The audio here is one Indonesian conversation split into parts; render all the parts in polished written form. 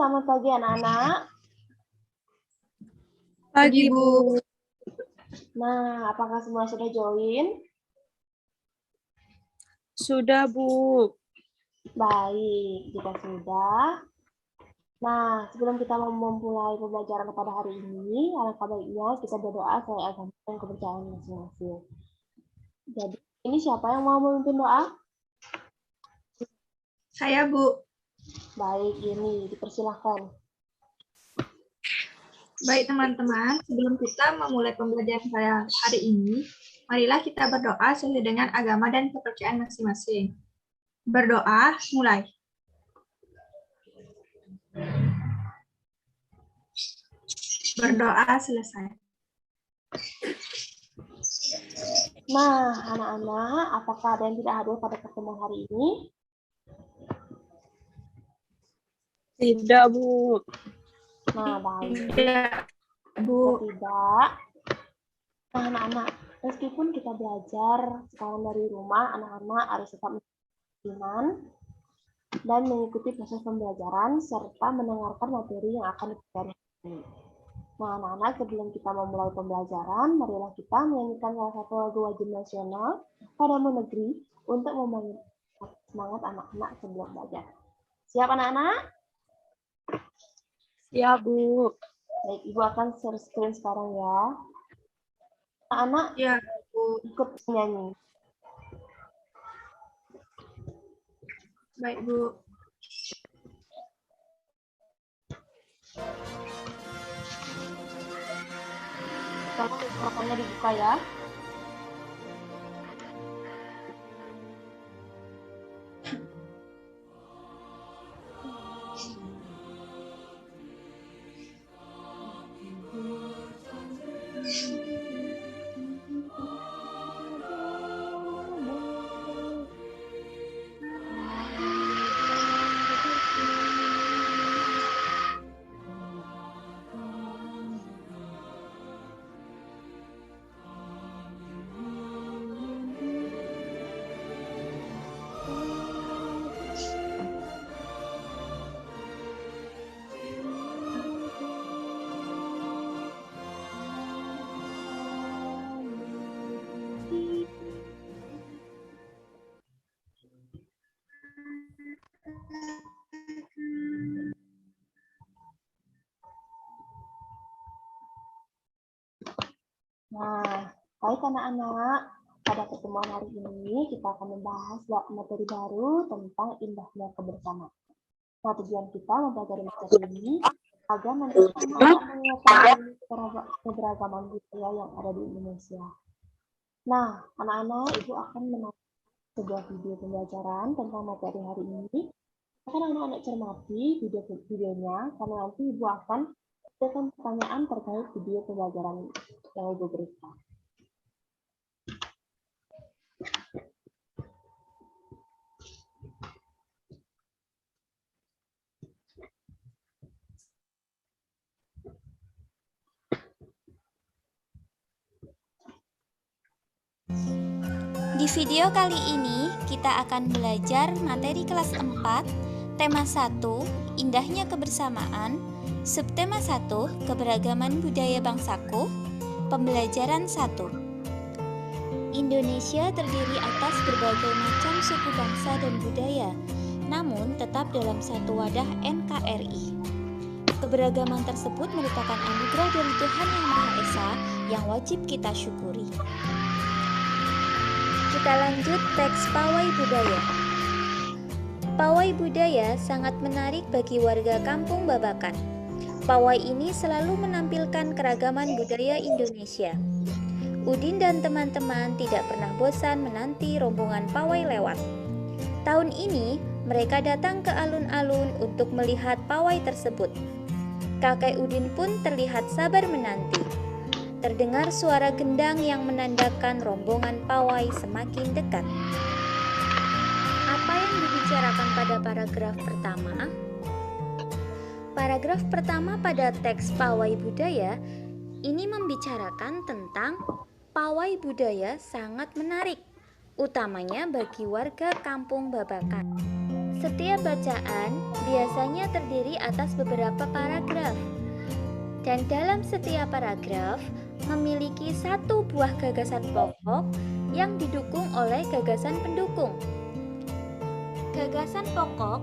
selamat pagi anak-anak. Pagi, Bu. Nah, apakah semua sudah join? Sudah, Bu. Baik, jika sudah. Nah, sebelum kita memulai pembelajaran pada hari ini, alangkah baiknya kita berdoa sesuai agama dan kepercayaan masing-masing. Jadi, ini siapa yang mau memimpin doa? Saya, Bu. Baik, ini dipersilahkan. Baik, teman-teman. Sebelum kita memulai pembelajaran saya hari ini, marilah kita berdoa sesuai dengan agama dan kepercayaan masing-masing. Berdoa, mulai. Berdoa, selesai. Nah, anak-anak, apakah ada yang tidak hadir pada pertemuan hari ini? Tidak, Bu. Nah, baik. Tidak, Bu. Tidak. Nah, anak-anak, meskipun kita belajar sekarang dari rumah, anak-anak harus tetap iman dan mengikuti proses pembelajaran serta mendengarkan materi yang akan dipelajari. Nah, anak-anak, sebelum kita memulai pembelajaran, marilah kita menyanyikan salah satu lagu wajib nasional pada negeri untuk membangkitkan semangat anak-anak sebelum belajar. Siap, anak-anak? Siap, Bu. Baik, Ibu akan share screen sekarang ya. Anak-anak, Ya, Bu. ikut menyanyi. Baik, Bu. Tolong mikrofonnya dibuka ya. Nah, baik anak-anak, pada pertemuan hari ini kita akan membahas materi baru tentang indahnya kebersamaan. Nah, tujuan kita mempelajari materi ini agar nanti anak-anak mengetahui keberagaman budaya yang ada di Indonesia. Nah, anak-anak, Ibu akan menonton sebuah video pembelajaran tentang materi hari ini. Akan anak-anak cermati videonya, karena nanti Ibu akan memberikan pertanyaan terkait video pembelajaran yang Ibu berikan. Di video kali ini kita akan belajar materi kelas 4, tema 1, indahnya kebersamaan, subtema 1, keberagaman budaya bangsaku, pembelajaran 1. Indonesia terdiri atas berbagai macam suku bangsa dan budaya, namun tetap dalam satu wadah NKRI. Keberagaman tersebut merupakan anugerah dari Tuhan Yang Maha Esa yang wajib kita syukuri. Kita lanjut teks Pawai Budaya. Pawai budaya sangat menarik bagi warga kampung Babakan. Pawai ini selalu menampilkan keragaman budaya Indonesia. Udin dan teman-teman tidak pernah bosan menanti rombongan pawai lewat. Tahun ini mereka datang ke alun-alun untuk melihat pawai tersebut. Kakek Udin pun terlihat sabar menanti. Terdengar suara gendang yang menandakan rombongan pawai semakin dekat. Apa yang dibicarakan pada paragraf pertama? Paragraf pertama pada teks Pawai Budaya ini membicarakan tentang pawai budaya sangat menarik, utamanya bagi warga kampung Babakan. Setiap bacaan biasanya terdiri atas beberapa paragraf, dan dalam setiap paragraf memiliki satu buah gagasan pokok yang didukung oleh gagasan pendukung. Gagasan pokok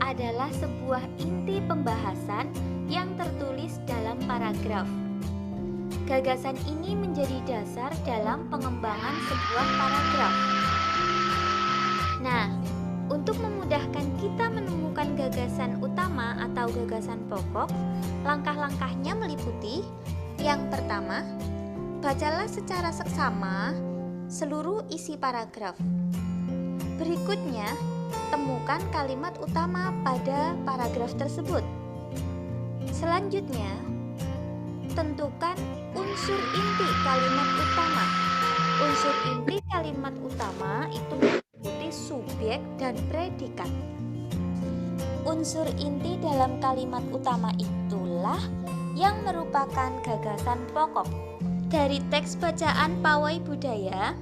adalah sebuah inti pembahasan yang tertulis dalam paragraf. Gagasan ini menjadi dasar dalam pengembangan sebuah paragraf. Nah, untuk memudahkan kita menemukan gagasan utama atau gagasan pokok, langkah-langkahnya meliputi: yang pertama, bacalah secara seksama seluruh isi paragraf. Berikutnya, temukan kalimat utama pada paragraf tersebut. Selanjutnya, tentukan unsur inti kalimat utama. Unsur inti kalimat utama itu meliputi subjek dan predikat. Unsur inti dalam kalimat utama itulah yang merupakan gagasan pokok. Dari teks bacaan Pawai Budaya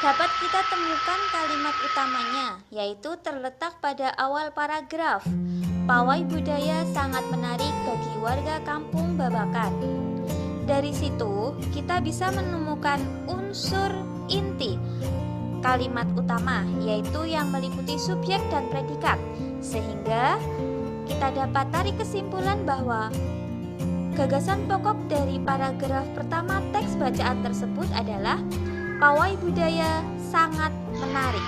dapat kita temukan kalimat utamanya, yaitu terletak pada awal paragraf. Pawai budaya sangat menarik bagi warga kampung Babakan. Dari situ, kita bisa menemukan unsur inti kalimat utama, yaitu yang meliputi subjek dan predikat. Sehingga kita dapat tarik kesimpulan bahwa gagasan pokok dari paragraf pertama teks bacaan tersebut adalah Pawai budaya sangat menarik.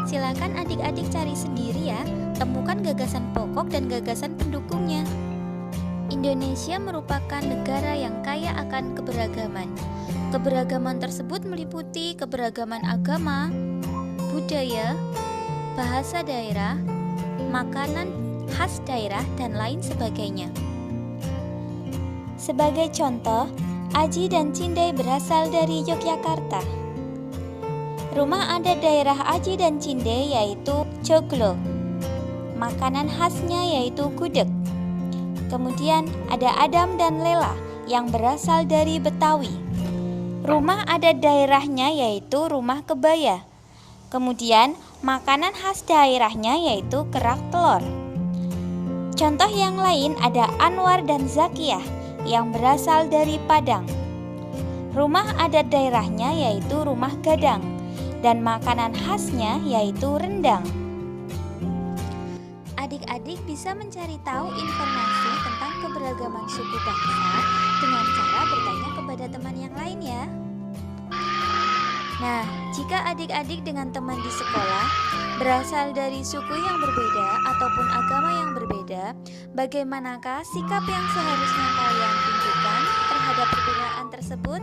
Silakan adik-adik cari sendiri ya, temukan gagasan pokok dan gagasan pendukungnya. Indonesia merupakan negara yang kaya akan keberagaman. Keberagaman tersebut meliputi keberagaman agama, budaya, bahasa daerah, makanan khas daerah, dan lain sebagainya. Sebagai contoh, Aji dan Cindai berasal dari Yogyakarta. Rumah adat daerah Aji dan Cindai yaitu joglo. Makanan khasnya yaitu gudeg. Kemudian ada Adam dan Lela yang berasal dari Betawi. Rumah adat daerahnya yaitu rumah kebaya. Kemudian makanan khas daerahnya yaitu kerak telur. Contoh yang lain ada Anwar dan Zakiyah yang berasal dari Padang. Rumah adat daerahnya yaitu rumah gadang dan makanan khasnya yaitu rendang. Adik-adik bisa mencari tahu informasi tentang keberagaman suku bangsa dengan cara bertanya kepada teman yang lain ya. Nah, jika adik-adik dengan teman di sekolah berasal dari suku yang berbeda ataupun agama yang berbeda, bagaimanakah sikap yang seharusnya kalian tunjukkan terhadap perbedaan tersebut?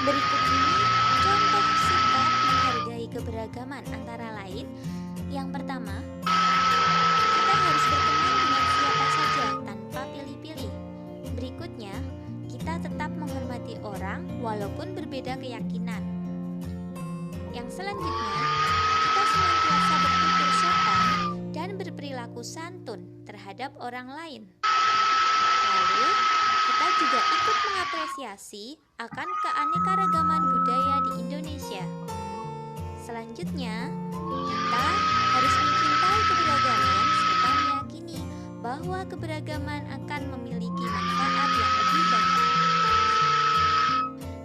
Berikut ini contoh sikap menghargai keberagaman antara lain. Yang pertama, kita harus berteman dengan siapa saja tanpa pilih-pilih. Berikutnya, kita tetap menghormati orang walaupun berbeda keyakinan. Yang selanjutnya, kita senantiasa bertutur sopan dan berperilaku santun terhadap orang lain. Lalu, kita juga ikut mengapresiasi akan keanekaragaman budaya di Indonesia. Selanjutnya, kita harus mencintai keberagaman serta meyakini bahwa keberagaman akan memiliki manfaat yang lebih banyak.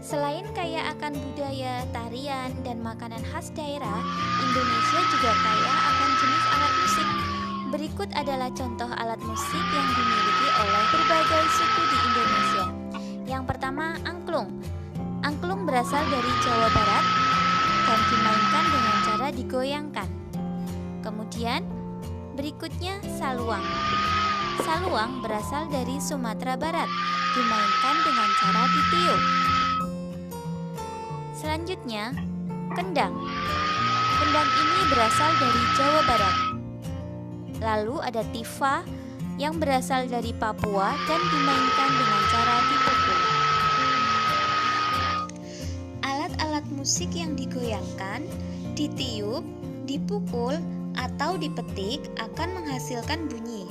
Selain kaya akan budaya, tarian, dan makanan khas daerah, Indonesia juga kaya akan jenis alat musik. Berikut adalah contoh alat musik yang dimiliki oleh berbagai suku di Indonesia. Yang pertama, angklung. Angklung berasal dari Jawa Barat dan dimainkan dengan cara digoyangkan. Kemudian, berikutnya saluang. Saluang berasal dari Sumatera Barat, dimainkan dengan cara ditiup. Selanjutnya, kendang. Kendang ini berasal dari Jawa Barat. Lalu ada tifa yang berasal dari Papua dan dimainkan dengan cara dipukul. Alat-alat musik yang digoyangkan, ditiup, dipukul, atau dipetik akan menghasilkan bunyi.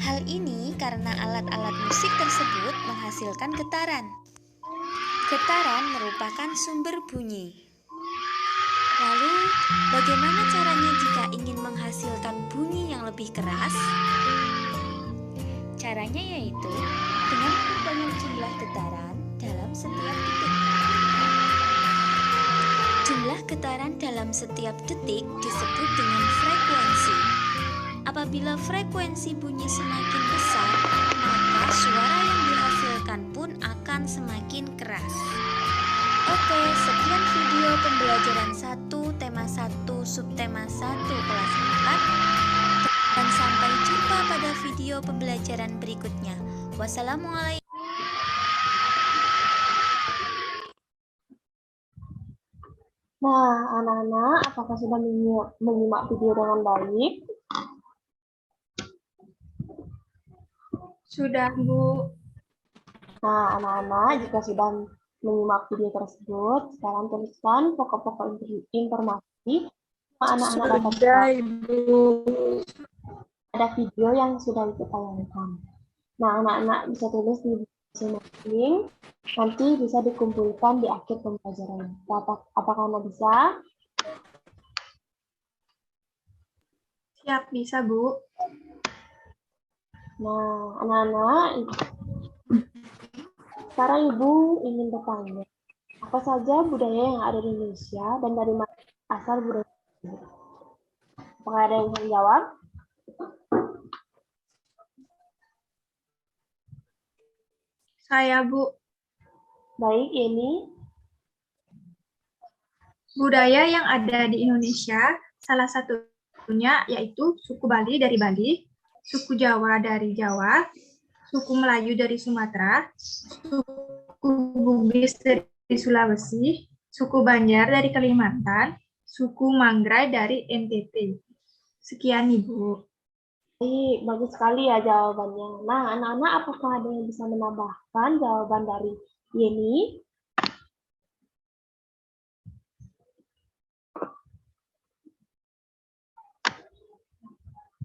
Hal ini karena alat-alat musik tersebut menghasilkan getaran. Getaran merupakan sumber bunyi. Lalu, bagaimana caranya jika ingin menghasilkan bunyi yang lebih keras? Caranya yaitu dengan memperbanyak jumlah getaran dalam setiap detik. Jumlah getaran dalam setiap detik disebut dengan frekuensi. Apabila frekuensi bunyi semakin besar, maka suara yang dihasilkan pun akan semakin keras. Oke, sekian video pembelajaran 1, tema 1, subtema 1, kelas 4. Dan sampai jumpa pada video pembelajaran berikutnya. Wassalamualaikum. Nah, anak-anak, apakah sudah menyimak video dengan baik? Sudah, Bu. Nah, anak-anak, jika sudah menyimak video tersebut, sekarang tuliskan pokok-pokok informasi yang anak-anak dapat. Ibu. Ada video yang sudah kita tayangkan. Nah, anak-anak bisa tulis di masing-masing, nanti bisa dikumpulkan di akhir pembelajaran. Apakah anak bisa? Siap, bisa, Bu. Nah, anak-anak, sekarang Ibu ingin bertanya, apa saja budaya yang ada di Indonesia dan dari mana asal budaya tersebut? Apakah ada yang ingin jawab? Saya, Bu. Baik, ini. Budaya yang ada di Indonesia, salah satunya yaitu suku Bali dari Bali, suku Jawa dari Jawa, suku Melayu dari Sumatera, suku Bugis dari Sulawesi, suku Banjar dari Kalimantan, suku Manggarai dari NTT. Sekian, Ibu. Baik, bagus sekali ya jawabannya. Nah, anak-anak, apakah ada yang bisa menambahkan jawaban dari Yeni?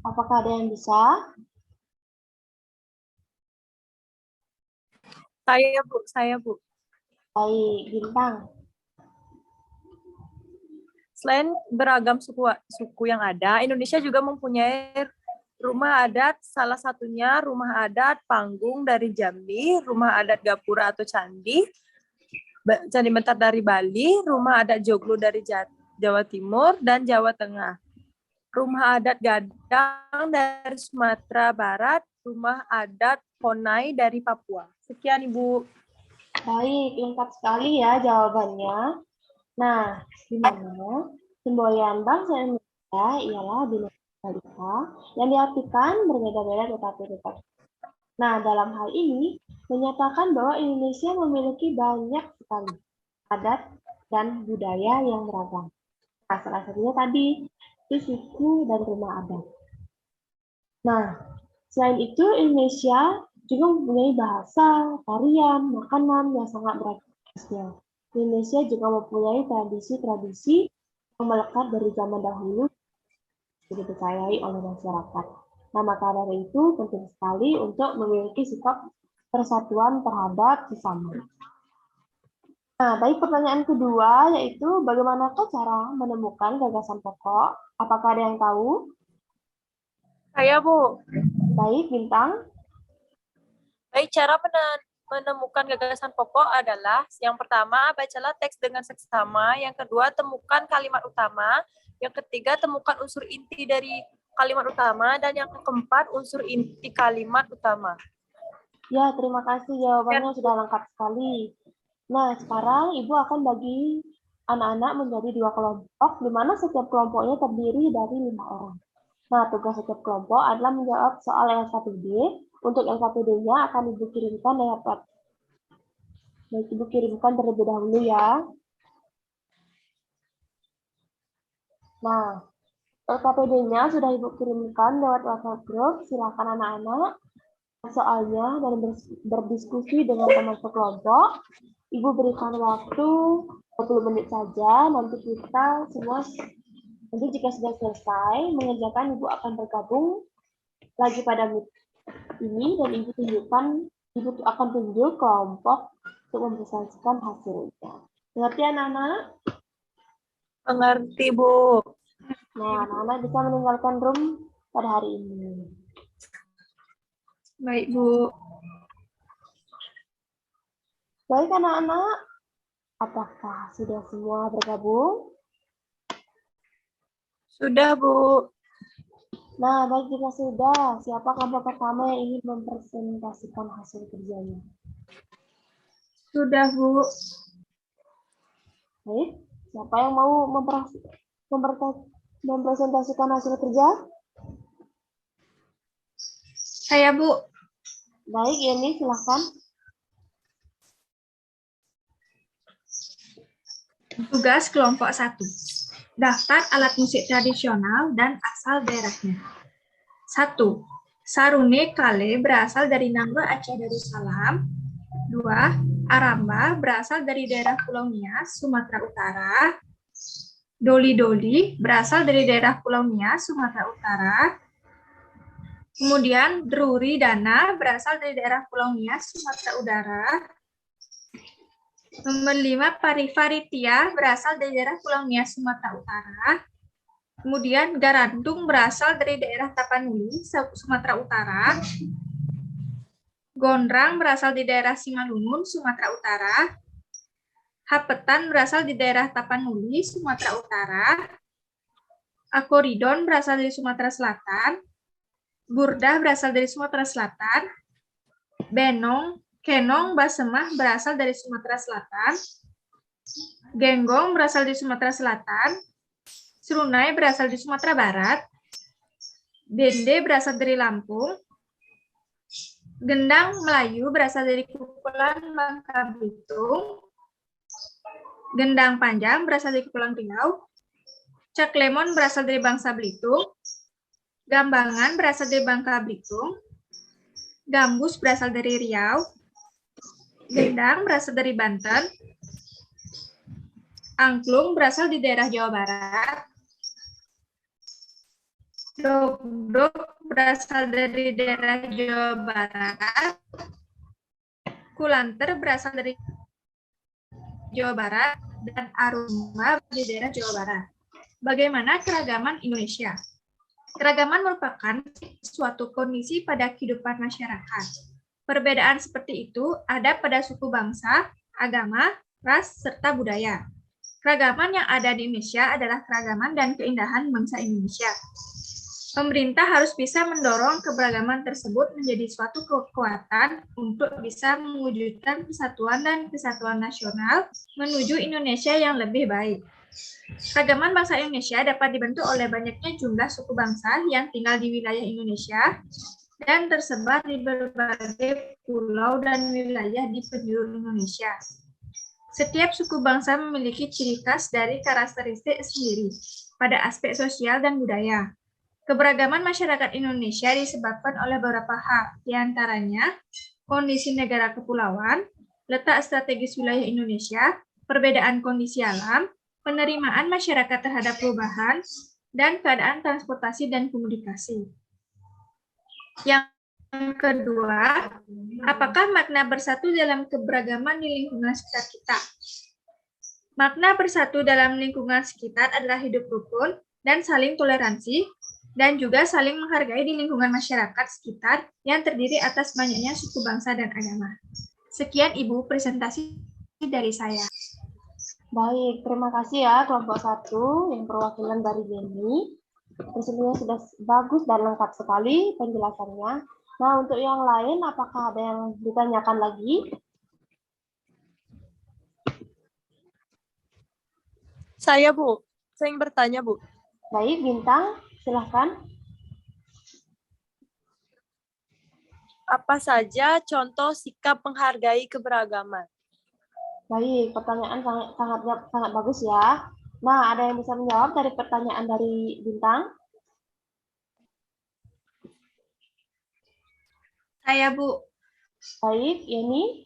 Apakah ada yang bisa? Saya, Bu. Baik, Bintang. Selain beragam suku yang ada, Indonesia juga mempunyai rumah adat, salah satunya rumah adat Panggung dari Jambi, rumah adat Gapura atau Candi Mentar dari Bali, rumah adat Joglo dari Jawa Timur dan Jawa Tengah, rumah adat Gadang dari Sumatera Barat, rumah adat Honai dari Papua. Sekian, Ibu. Baik, lengkap sekali ya jawabannya. Nah, di mana semboyan bangsa Indonesia ialah Bhinneka Tunggal Ika yang diartikan berbeda-beda tetapi tetap. Nah, dalam hal ini menyatakan bahwa Indonesia memiliki banyak sekali adat dan budaya yang beragam. Nah, salah satunya tadi itu suku dan rumah adat. Nah, selain itu Indonesia juga mempunyai bahasa, tarian, makanan yang sangat beragam. Indonesia juga mempunyai tradisi-tradisi yang melekat dari zaman dahulu yang dipercayai oleh masyarakat. Nah, maka dari itu penting sekali untuk memiliki sikap persatuan terhadap sesama. Nah, baik, pertanyaan kedua yaitu bagaimanakah cara menemukan gagasan pokok? Apakah ada yang tahu? Saya, Bu. Baik, Bintang. Baik, cara menemukan gagasan pokok adalah yang pertama, bacalah teks dengan seksama, yang kedua, temukan kalimat utama, yang ketiga, temukan unsur inti dari kalimat utama, dan yang keempat, unsur inti kalimat utama. Ya, terima kasih jawabannya sudah lengkap sekali. Nah, sekarang Ibu akan bagi anak-anak menjadi 2 kelompok, di mana setiap kelompoknya terdiri dari 5 orang. Nah, tugas setiap kelompok adalah menjawab soal LKPD. Untuk LKPD-nya akan Ibu kirimkan lewat WhatsApp. Baik, Ibu kirimkan terlebih dahulu ya. Nah, LKPD-nya sudah Ibu kirimkan lewat WhatsApp group. Silakan anak-anak soalnya dan berdiskusi dengan teman sekelompok. Ibu berikan waktu 20 menit saja. Nanti kita semua, nanti jika sudah selesai mengerjakan, Ibu akan bergabung lagi pada meeting ini dan Ibu akan tunjuk kelompok untuk mempresentasikan hasilnya. Mengerti anak-anak? Mengerti, Bu. Nah, anak-anak bisa meninggalkan room pada hari ini. Baik, Bu. Baik anak-anak, apakah sudah semua bergabung? Sudah, Bu. Nah, baik jika sudah, siapa kelompok pertama yang ingin mempresentasikan hasil kerjanya? Sudah, Bu. Baik, siapa yang mau mempresentasikan hasil kerja? Saya, Bu. Baik, Yeni, silahkan. Tugas kelompok 1. Daftar alat musik tradisional dan asal daerahnya. 1. Sarune Kale berasal dari nama Aceh Darussalam. 2. Aramba berasal dari daerah Pulau Nias, Sumatera Utara. Doli-doli berasal dari daerah Pulau Nias, Sumatera Utara. Kemudian Druri Dana berasal dari daerah Pulau Nias, Sumatera Utara. Nomor 5, Parifaritia berasal dari daerah Pulau Nias, Sumatera Utara. Kemudian Garantung berasal dari daerah Tapanuli, Sumatera Utara. Gondrang berasal di daerah Simalungun, Sumatera Utara. Hapetan berasal di daerah Tapanuli, Sumatera Utara. Akoridon berasal dari Sumatera Selatan. Burdah berasal dari Sumatera Selatan. Kenong Basemah berasal dari Sumatera Selatan. Genggong berasal dari Sumatera Selatan. Serunai berasal dari Sumatera Barat. Dende berasal dari Lampung. Gendang Melayu berasal dari Kepulauan Bangka Belitung. Gendang Panjang berasal dari Kepulauan Riau. Cak Lemon berasal dari Bangsa Belitung. Gambangan berasal dari Bangka Belitung. Gambus berasal dari Riau. Gendang berasal dari Banten. Angklung berasal di daerah Jawa Barat. Dogdog berasal dari daerah Jawa Barat. Kulanter berasal dari Jawa Barat. Dan Aruma di daerah Jawa Barat. Bagaimana keragaman Indonesia? Keragaman merupakan suatu kondisi pada kehidupan masyarakat. Perbedaan seperti itu ada pada suku bangsa, agama, ras, serta budaya. Keragaman yang ada di Indonesia adalah keragaman dan keindahan bangsa Indonesia. Pemerintah harus bisa mendorong keberagaman tersebut menjadi suatu kekuatan untuk bisa mewujudkan persatuan dan kesatuan nasional menuju Indonesia yang lebih baik. Keragaman bangsa Indonesia dapat dibentuk oleh banyaknya jumlah suku bangsa yang tinggal di wilayah Indonesia dan tersebar di berbagai pulau dan wilayah di penjuru Indonesia. Setiap suku bangsa memiliki ciri khas dari karakteristik sendiri pada aspek sosial dan budaya. Keberagaman masyarakat Indonesia disebabkan oleh beberapa hal, di antaranya kondisi negara kepulauan, letak strategis wilayah Indonesia, perbedaan kondisi alam, penerimaan masyarakat terhadap perubahan, dan keadaan transportasi dan komunikasi. Yang kedua, apakah makna bersatu dalam keberagaman di lingkungan sekitar kita? Makna bersatu dalam lingkungan sekitar adalah hidup rukun dan saling toleransi, dan juga saling menghargai di lingkungan masyarakat sekitar yang terdiri atas banyaknya suku bangsa dan agama. Sekian Ibu presentasi dari saya. Baik, terima kasih ya kelompok 1 yang perwakilan dari Jenny. Presentasinya sudah bagus dan lengkap sekali penjelasannya. Nah, untuk yang lain, apakah ada yang ditanyakan lagi? Saya, Bu. Saya ingin bertanya, Bu. Baik, Bintang, silahkan. Apa saja contoh sikap menghargai keberagaman? Baik, pertanyaan sangat bagus ya. Nah, ada yang bisa menjawab dari pertanyaan dari Bintang? Saya, Bu. Baik, Yeni.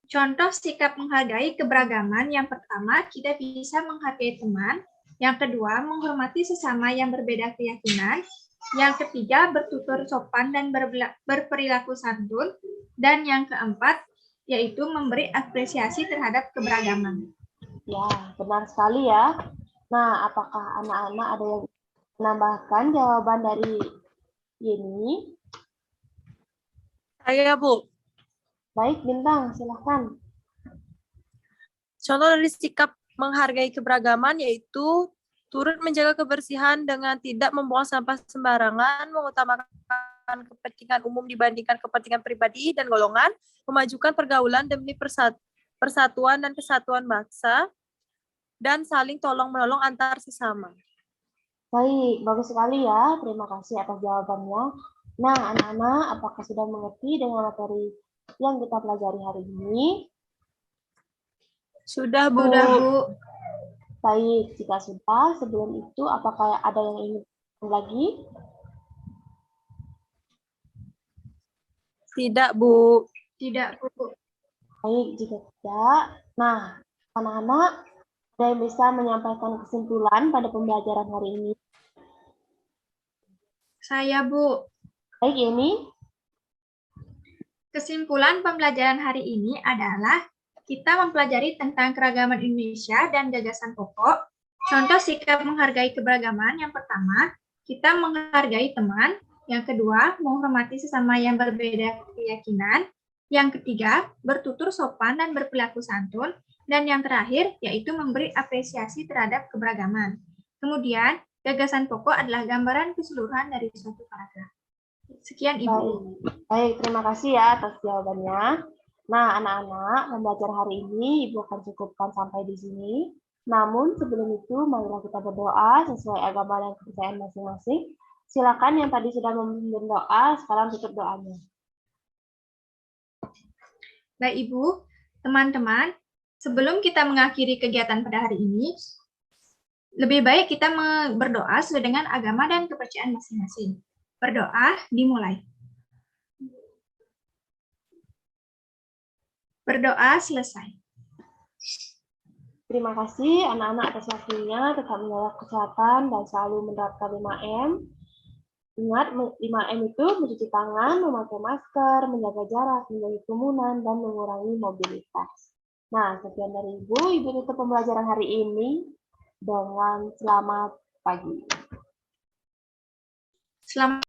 Contoh sikap menghargai keberagaman yang pertama, kita bisa menghargai teman. Yang kedua, menghormati sesama yang berbeda keyakinan. Yang ketiga, bertutur sopan dan berperilaku santun. Dan yang keempat, yaitu memberi apresiasi terhadap keberagaman. Ya, benar sekali ya. Nah, apakah anak-anak ada yang menambahkan jawaban dari Yeni? Saya, Bu. Baik, Bintang, silahkan. Contoh dari sikap menghargai keberagaman yaitu turut menjaga kebersihan dengan tidak membuang sampah sembarangan, mengutamakan kepentingan umum dibandingkan kepentingan pribadi dan golongan, memajukan pergaulan demi persatuan dan kesatuan bangsa, dan saling tolong-menolong antar sesama. Baik, bagus sekali ya. Terima kasih atas jawabannya. Nah, anak-anak, apakah sudah mengerti dengan materi yang kita pelajari hari ini? Sudah, Bu. Sudah, Bu. Baik, jika sudah, sebelum itu apakah ada yang ingin lagi? Tidak, Bu. Tidak, Bu. Baik, jika tidak, nah, anak-anak, ada yang bisa menyampaikan kesimpulan pada pembelajaran hari ini? Saya, Bu. Baik, Yeni. Kesimpulan pembelajaran hari ini adalah kita mempelajari tentang keragaman Indonesia dan gagasan pokok. Contoh sikap menghargai keberagaman. Yang pertama, kita menghargai teman. Yang kedua, menghormati sesama yang berbeda keyakinan. Yang ketiga, bertutur sopan dan berperilaku santun. Dan yang terakhir, yaitu memberi apresiasi terhadap keberagaman. Kemudian, gagasan pokok adalah gambaran keseluruhan dari suatu paragraf. Sekian, Ibu. Baik, terima kasih ya atas jawabannya. Nah, anak-anak, pembelajaran hari ini Ibu akan cukupkan sampai di sini. Namun, sebelum itu, marilah kita berdoa sesuai agama dan kepercayaan masing-masing. Silakan yang tadi sudah memimpin doa, sekarang tutup doanya. Baik, Ibu. Teman-teman, sebelum kita mengakhiri kegiatan pada hari ini, lebih baik kita berdoa sesuai dengan agama dan kepercayaan masing-masing. Berdoa dimulai. Berdoa selesai. Terima kasih anak-anak atas waktunya, tetap menjaga kesehatan dan selalu menerapkan 5M. Ingat, 5M itu mencuci tangan, memakai masker, menjaga jarak, menjauhi kerumunan, dan mengurangi mobilitas. Nah, sekian dari Ibu. Ibu tutup pembelajaran hari ini dengan selamat pagi. Selamat